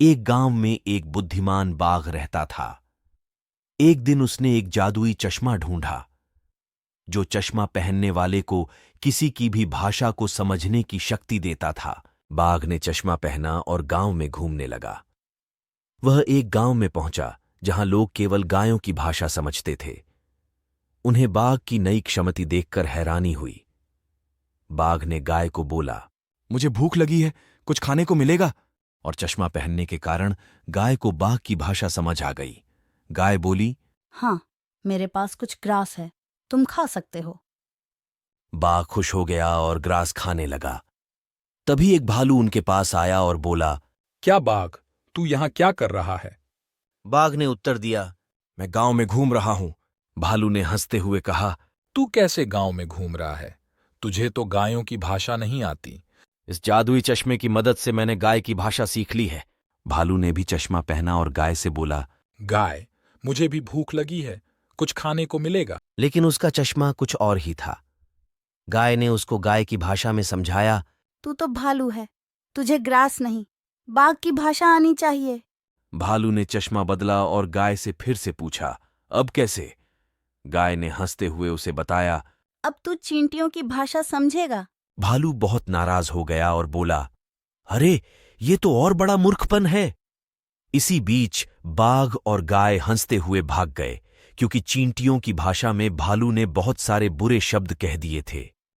एक गांव में एक बुद्धिमान बाघ रहता था। एक दिन उसने एक जादुई चश्मा ढूंढा, जो चश्मा पहनने वाले को किसी की भी भाषा को समझने की शक्ति देता था। बाघ ने चश्मा पहना और गांव में घूमने लगा। वह एक गांव में पहुंचा जहां लोग केवल गायों की भाषा समझते थे। उन्हें बाघ की नई क्षमता देखकर हैरानी हुई। बाघ ने गाय को बोला, मुझे भूख लगी है, कुछ खाने को मिलेगा? और चश्मा पहनने के कारण गाय को बाघ की भाषा समझ आ गई। गाय बोली, हाँ, मेरे पास कुछ ग्रास है, तुम खा सकते हो। बाघ खुश हो गया और ग्रास खाने लगा। तभी एक भालू उनके पास आया और बोला, क्या बाघ, तू यहाँ क्या कर रहा है? बाघ ने उत्तर दिया, मैं गांव में घूम रहा हूं। भालू ने हंसते हुए कहा, तू कैसे गांव में घूम रहा है? तुझे तो गायों की भाषा नहीं आती। इस जादुई चश्मे की मदद से मैंने गाय की भाषा सीख ली है। भालू ने भी चश्मा पहना और गाय से बोला, गाय, मुझे भी भूख लगी है, कुछ खाने को मिलेगा? लेकिन उसका चश्मा कुछ और ही था। गाय ने उसको गाय की भाषा में समझाया, तू तो भालू है, तुझे ग्रास नहीं, बाघ की भाषा आनी चाहिए। भालू ने चश्मा बदला और गाय से फिर से पूछा, अब कैसे? गाय ने हंसते हुए उसे बताया। अब तू चींटियों की भाषा समझेगा। भालू बहुत नाराज हो गया और बोला, अरे, ये तो और बड़ा मूर्खपन है। इसी बीच बाघ और गाय हंसते हुए भाग गए, क्योंकि चींटियों की भाषा में भालू ने बहुत सारे बुरे शब्द कह दिए थे।